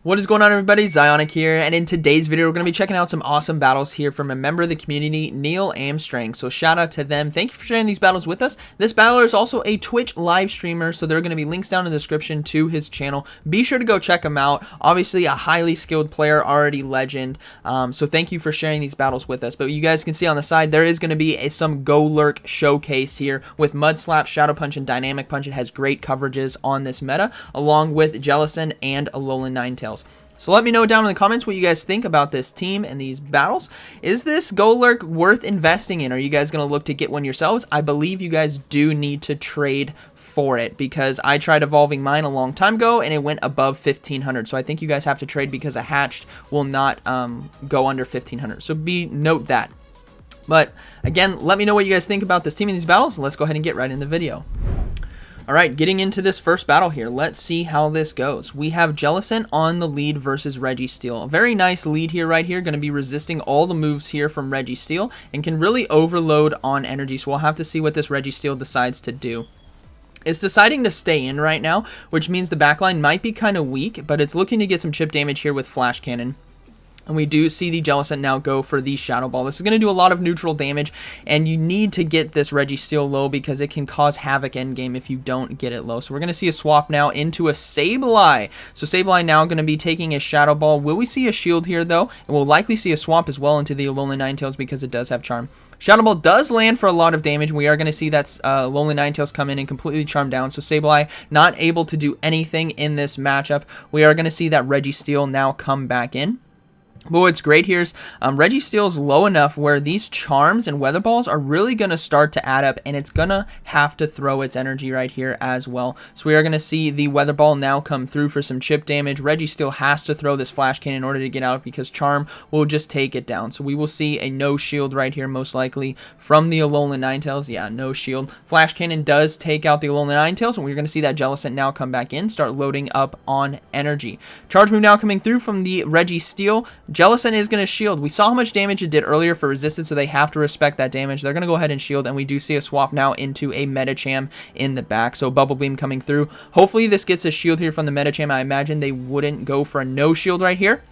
What is going on, everybody? ZyoniK here, and in today's video we're going to be checking out some awesome battles here from a member of the community, KneelArmstrang. So shout out to them. Thank you for sharing these battles with us. This battler is also a Twitch live streamer, so there are going to be links down in the description to his channel. Be sure to go check him out. Obviously a highly skilled player, already legend. So thank you for sharing these battles with us. But you guys can see on the side there is going to be some Golurk showcase here with Mud Slap, Shadow Punch, and Dynamic Punch. It has great coverages on this meta, along with Jellicent and Alolan Ninetales. So let me know down in the comments what you guys think about this team and these battles. Is this Golurk worth investing in? Are you guys going to look to get one yourselves? I believe you guys do need to trade for it, because I tried evolving mine a long time ago and it went above 1500. So I think you guys have to trade, because a hatched will not go under 1500. So note that. But again, let me know what you guys think about this team and these battles. Let's go ahead and get right in the video. Alright, getting into this first battle here, let's see how this goes. We have Jellicent on the lead versus Registeel. A very nice lead here, right here. Going to be resisting all the moves here from Registeel and can really overload on energy. So we'll have to see what this Registeel decides to do. It's deciding to stay in right now, which means the backline might be kind of weak, but it's looking to get some chip damage here with Flash Cannon. And we do see the Jellicent now go for the Shadow Ball. This is going to do a lot of neutral damage, and you need to get this Registeel low because it can cause havoc endgame if you don't get it low. So we're going to see a swap now into a Sableye. So Sableye now going to be taking a Shadow Ball. Will we see a shield here, though? And we'll likely see a swap as well into the Alolan Ninetales because it does have Charm. Shadow Ball does land for a lot of damage. We are going to see that Alolan Ninetales come in and completely charm down. So Sableye not able to do anything in this matchup. We are going to see that Registeel now come back in. But what's great here is Registeel is low enough where these charms and weather balls are really going to start to add up, and it's going to have to throw its energy right here as well. So we are going to see the weather ball now come through for some chip damage. Registeel has to throw this Flash Cannon in order to get out, because charm will just take it down. So we will see a no shield right here, most likely from the Alolan Ninetales. Yeah, no shield. Flash Cannon does take out the Alolan Ninetales, and we're going to see that Jellicent now come back in, start loading up on energy. Charge move now coming through from the Registeel. Jellicent is going to shield. We saw how much damage it did earlier for resistance, so they have to respect that damage. They're going to go ahead and shield, and we do see a swap now into a Medicham in the back. So Bubble Beam coming through. Hopefully this gets a shield here from the Medicham. I imagine they wouldn't go for a no shield right here.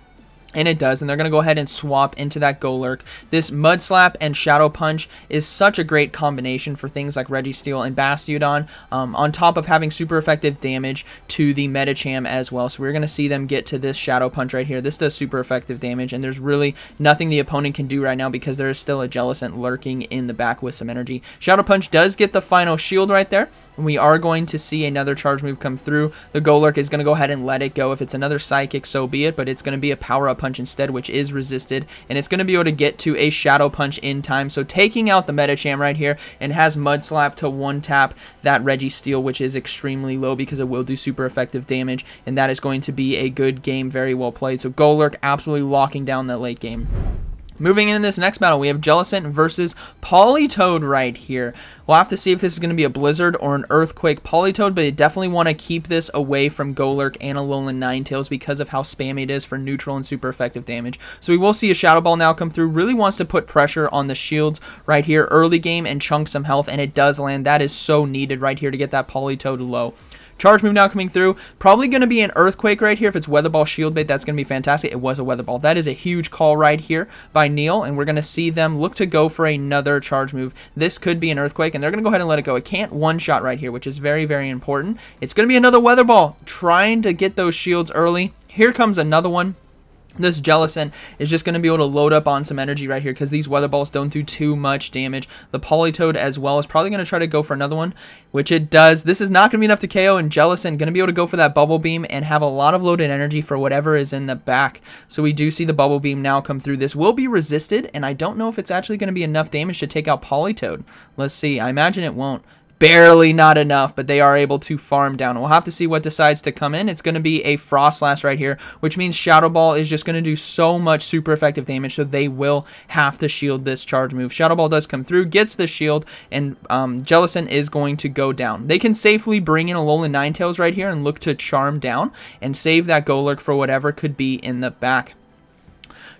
And it does, and they're going to go ahead and swap into that Golurk. This Mud Slap and Shadow Punch is such a great combination for things like Registeel and Bastiodon, on top of having super effective damage to the Medicham as well. So we're going to see them get to this Shadow Punch right here. This does super effective damage, and there's really nothing the opponent can do right now because there is still a Jellicent lurking in the back with some energy. Shadow Punch does get the final shield right there, and we are going to see another charge move come through. The Golurk is going to go ahead and let it go. If it's another Psychic, so be it, but it's going to be a power-up punch instead, which is resisted, and it's going to be able to get to a Shadow Punch in time. So taking out the Medicham right here, and has Mud Slap to one tap that Registeel, which is extremely low because it will do super effective damage, and that is going to be a good game, very well played. So Golurk absolutely locking down that late game. Moving into this next battle, we have Jellicent versus Politoed right here. We'll have to see if this is going to be a Blizzard or an Earthquake Politoed, but you definitely want to keep this away from Golurk and Alolan Ninetales because of how spammy it is for neutral and super effective damage. So we will see a Shadow Ball now come through. Really wants to put pressure on the shields right here early game and chunk some health, and it does land. That is so needed right here to get that Politoed low. Charge move now coming through. Probably going to be an Earthquake right here. If it's Weather Ball Shield Bait, that's going to be fantastic. It was a Weather Ball. That is a huge call right here by Neil, and we're going to see them look to go for another charge move. This could be an Earthquake, and they're going to go ahead and let it go. It can't one-shot right here, which is very, very important. It's going to be another Weather Ball, trying to get those shields early. Here comes another one. This Jellicent is just going to be able to load up on some energy right here because these weather balls don't do too much damage. The Politoed as well is probably going to try to go for another one, which it does. This is not going to be enough to KO, and Jellicent going to be able to go for that Bubble Beam and have a lot of loaded energy for whatever is in the back. So we do see the Bubble Beam now come through. This will be resisted, and I don't know if it's actually going to be enough damage to take out Politoed. Let's see. I imagine it won't. Barely not enough, but they are able to farm down. We'll have to see what decides to come in. It's going to be a Frostlass right here, which means Shadow Ball is just going to do so much super effective damage, so they will have to shield this charge move. Shadow Ball does come through, gets the shield, and Jellicent is going to go down. They can safely bring in Alolan Ninetales right here and look to charm down and save that Golurk for whatever could be in the back.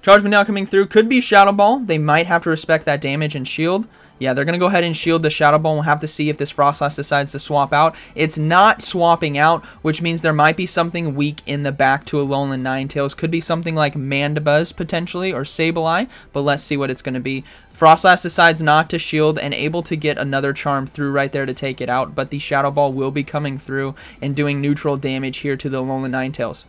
Charge move now coming through. Could be Shadow Ball. They might have to respect that damage and shield. Yeah, they're going to go ahead and shield the Shadow Ball. We'll have to see if this Frostlass decides to swap out. It's not swapping out, which means there might be something weak in the back to Alolan Ninetales. Could be something like Mandibuzz potentially, or Sableye, but let's see what it's going to be. Frostlass decides not to shield and able to get another charm through right there to take it out, but the Shadow Ball will be coming through and doing neutral damage here to the Alolan Ninetales.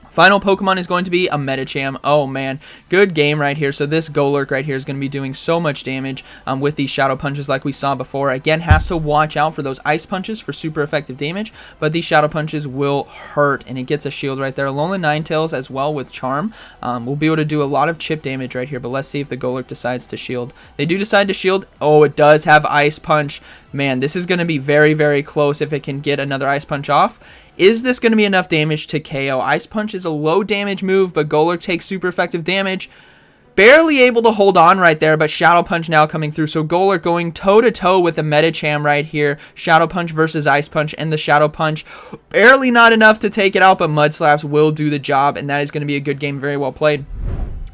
Final Pokemon is going to be a Medicham. Oh man, good game right here. So this Golurk right here is going to be doing so much damage with these Shadow Punches like we saw before. Again, has to watch out for those Ice Punches for super effective damage, but these Shadow Punches will hurt, and it gets a shield right there. Alolan Ninetales as well with Charm will be able to do a lot of chip damage right here, but let's see if the Golurk decides to shield. They do decide to shield. Oh, it does have Ice Punch. Man, this is going to be very, very close if it can get another Ice Punch off. Is this going to be enough damage to KO? Ice Punch is a low damage move, but Golurk takes super effective damage. Barely able to hold on right there, but Shadow Punch now coming through. So Golurk going toe-to-toe with the Medicham right here. Shadow Punch versus Ice Punch, and the Shadow Punch barely not enough to take it out, but Mud Slaps will do the job, and that is going to be a good game. Very well played.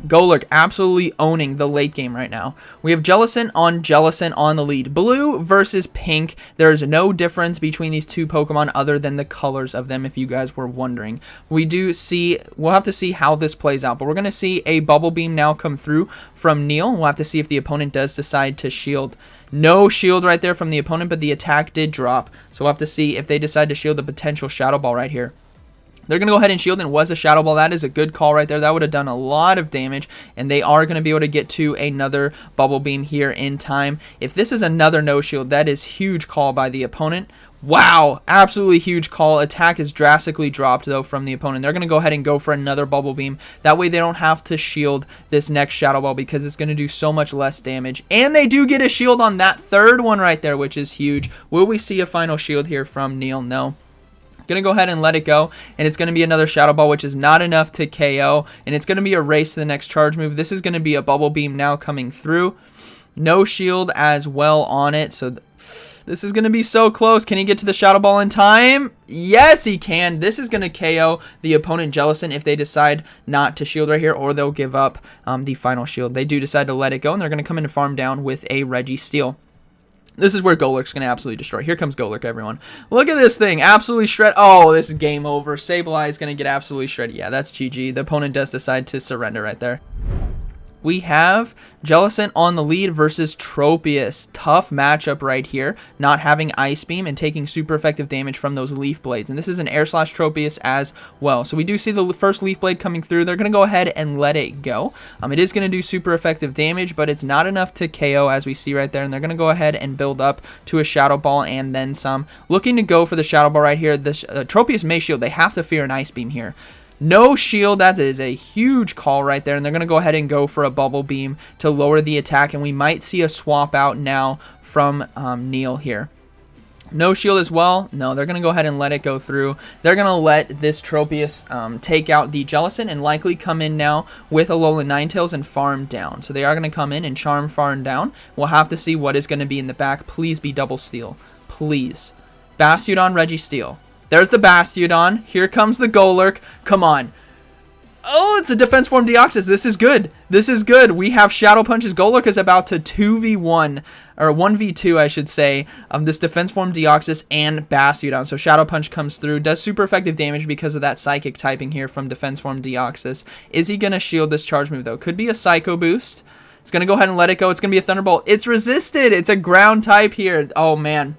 Golurk absolutely owning the late game right now. We have Jellicent on the lead. Blue versus pink. There's no difference between these two Pokemon other than the colors of them, if you guys were wondering. We'll have to see how this plays out, but we're going to see a Bubble Beam now come through from Neil. We'll have to see if the opponent does decide to shield. No shield right there from the opponent, but the attack did drop. So we'll have to see if they decide to shield the potential Shadow Ball right here. They're going to go ahead and shield, and it was a Shadow Ball. That is a good call right there. That would have done a lot of damage, and they are going to be able to get to another Bubble Beam here in time. If this is another no shield, that is huge call by the opponent. Wow, absolutely huge call. Attack is drastically dropped, though, from the opponent. They're going to go ahead and go for another Bubble Beam. That way they don't have to shield this next Shadow Ball because it's going to do so much less damage. And they do get a shield on that third one right there, which is huge. Will we see a final shield here from Neil? No. Going to go ahead and let it go, and it's going to be another Shadow Ball, which is not enough to KO, and it's going to be a race to the next charge move. This is going to be a Bubble Beam now coming through. No shield as well on it, so this is going to be so close. Can he get to the Shadow Ball in time? Yes, he can. This is going to KO the opponent Jellicent if they decide not to shield right here, or they'll give up the final shield. They do decide to let it go, and they're going to come in and farm down with a Registeel. This is where Golurk's going to absolutely destroy. Here comes Golurk, everyone. Look at this thing. Absolutely shred. Oh, this is game over. Sableye is going to get absolutely shredded. Yeah, that's GG. The opponent does decide to surrender right there. We have Jellicent on the lead versus Tropius. Tough matchup right here. Not having Ice Beam and taking super effective damage from those Leaf Blades. And this is an Air Slash Tropius as well. So we do see the first Leaf Blade coming through. They're going to go ahead and let it go. It is going to do super effective damage, but it's not enough to KO as we see right there. And they're going to go ahead and build up to a Shadow Ball and then some. Looking to go for the Shadow Ball right here. This Tropius may shield. They have to fear an Ice Beam here. No shield, that is a huge call right there, and they're going to go ahead and go for a Bubble Beam to lower the attack, and we might see a swap out now from Neil here. No shield as well. No, they're going to go ahead and let it go through. They're going to let this Tropius take out the Jellicent and likely come in now with Alolan Ninetales and farm down. So they are going to come in and Charm farm down. We'll have to see what is going to be in the back. Please be Double Steal. Please. Bastiodon, Registeel. There's the Bastiodon. Here comes the Golurk. Come on. Oh, it's a Defense Form Deoxys. This is good. This is good. We have Shadow Punches. Golurk is about to 2v1, or 1v2, I should say, this Defense Form Deoxys and Bastiodon. So Shadow Punch comes through. Does super effective damage because of that Psychic typing here from Defense Form Deoxys. Is he going to shield this charge move, though? Could be a Psycho Boost. It's going to go ahead and let it go. It's going to be a Thunderbolt. It's resisted. It's a ground type here. Oh, man.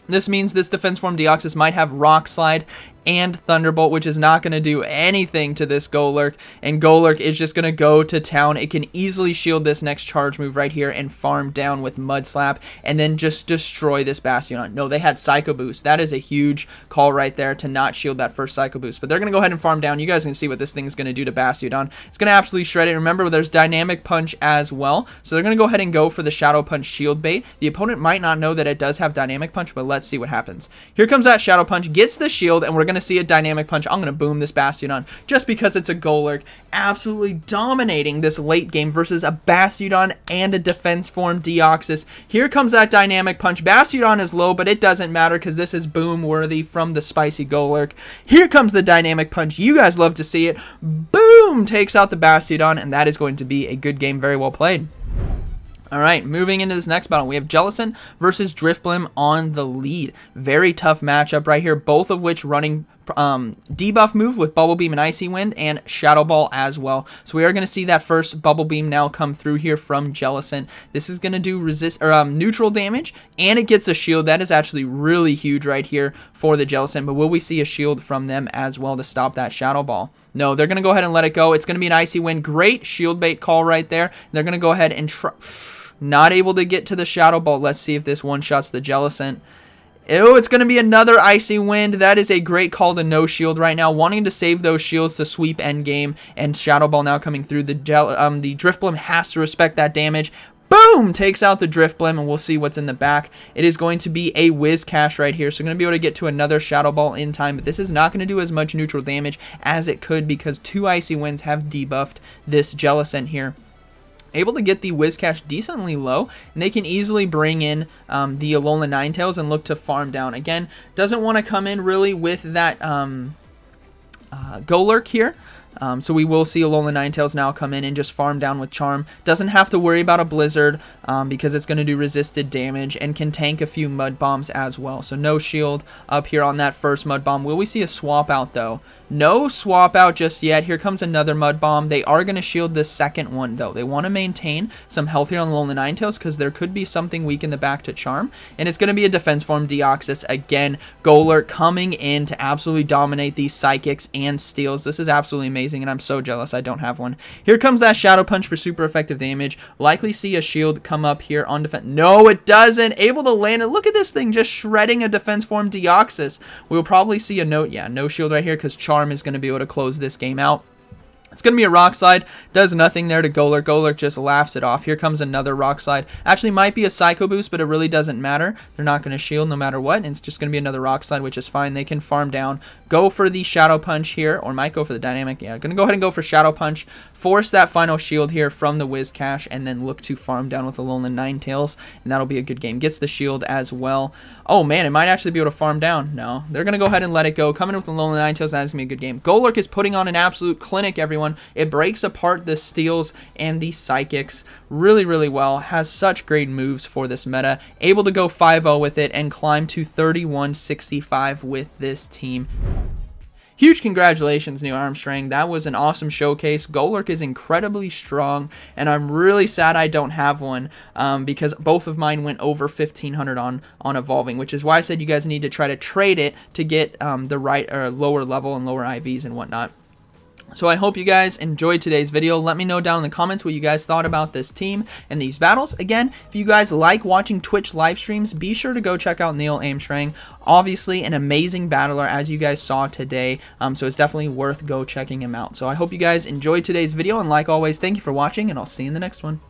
This means this Defense Form Deoxys might have Rock Slide and Thunderbolt, which is not going to do anything to this Golurk, and Golurk is just going to go to town. It can easily shield this next charge move right here and farm down with Mud Slap, and then just destroy this Bastiodon. No, they had Psycho Boost. That is a huge call right there to not shield that first Psycho Boost, but they're going to go ahead and farm down. You guys can see what this thing is going to do to Bastiodon. It's going to absolutely shred it. Remember, there's Dynamic Punch as well, so they're going to go ahead and go for the Shadow Punch shield bait. The opponent might not know that it does have Dynamic Punch, but let's see what happens. Here comes that Shadow Punch, gets the shield, and we're going to see a Dynamic Punch. I'm going to boom this Bastiodon just because it's a Golurk. Absolutely dominating this late game versus a Bastiodon and a Defense Form Deoxys. Here comes that Dynamic Punch. Bastiodon is low, but it doesn't matter because this is boom worthy from the spicy Golurk. Here comes the Dynamic Punch. You guys love to see it. Boom! Takes out the Bastiodon, and that is going to be a good game. Very well played. All right, moving into this next battle, we have Jellicent versus Drifblim on the lead. Very tough matchup right here, both of which running debuff move with Bubble Beam and Icy Wind and Shadow Ball as well. So we are going to see that first Bubble Beam now come through here from Jellicent. This is going to do neutral damage, and it gets a shield. That is actually really huge right here for the Jellicent, but will we see a shield from them as well to stop that Shadow Ball? No, they're going to go ahead and let it go. It's going to be an Icy Wind. Great shield bait call right there. They're going to go ahead and try... Not able to get to the Shadow Ball. Let's see if this one-shots the Jellicent. Oh, it's going to be another Icy Wind. That is a great call to no shield right now. Wanting to save those shields to sweep endgame. And Shadow Ball now coming through. The Drifblim has to respect that damage. Boom! Takes out the Drifblim, and we'll see what's in the back. It is going to be a Whiz Cash right here, so we're going to be able to get to another Shadow Ball in time, but this is not going to do as much neutral damage as it could because 2 Icy Winds have debuffed this Jellicent here. Able to get the Whiz Cash decently low, and they can easily bring in the Alolan Ninetales and look to farm down. Again, doesn't want to come in really with that Golurk here. So we will see Alolan Ninetales now come in and just farm down with Charm. Doesn't have to worry about a Blizzard because it's going to do resisted damage and can tank a few Mud Bombs as well. So no shield up here on that first Mud Bomb. Will we see a swap out though? No swap out just yet. Here comes another Mud Bomb. They are going to shield the second one though. They want to maintain some health here on the Alolan Ninetales because there could be something weak in the back to Charm. And it's going to be a Defense Form Deoxys. Again, Golurk coming in to absolutely dominate these Psychics and Steals. This is absolutely amazing, and I'm so jealous I don't have one. Here comes that Shadow Punch for super effective damage. Likely see a shield come up here on defense. No, it doesn't. Able to land it. Look at this thing just shredding a Defense Form Deoxys. We'll probably see a note. Yeah, no shield right here because Charm is going to be able to close this game out. It's going to be a Rock Slide. Does nothing there to Golurk. Golurk just laughs it off. Here comes another Rock Slide. Actually might be a Psycho Boost, but it really doesn't matter. They're not going to shield no matter what. And it's just going to be another Rock Slide, which is fine. They can farm down. Go for the Shadow Punch here, or might go for the Dynamic. Yeah, going to go ahead and go for Shadow Punch. Force that final shield here from the Whiz Cash, and then look to farm down with the Alolan Ninetales. And that'll be a good game. Gets the shield as well. Oh man, it might actually be able to farm down. No, they're going to go ahead and let it go. Coming in with the Alolan Ninetales, that is going to be a good game. Golurk is putting on an absolute clinic, everyone. It breaks apart the Steals and the Psychics really, really well. Has such great moves for this meta. Able to go 5-0 with it and climb to 31-65 with this team. Huge congratulations, KneelArmstrang. That was an awesome showcase. Golurk is incredibly strong, and I'm really sad I don't have one because both of mine went over 1,500 on evolving, which is why I said you guys need to try to trade it to get the right or lower level and lower IVs and whatnot. So I hope you guys enjoyed today's video. Let me know down in the comments what you guys thought about this team and these battles. Again, if you guys like watching Twitch live streams, be sure to go check out KneelArmstrang. Obviously an amazing battler, as you guys saw today, so it's definitely worth go checking him out. So I hope you guys enjoyed today's video, and like always, thank you for watching, and I'll see you in the next one.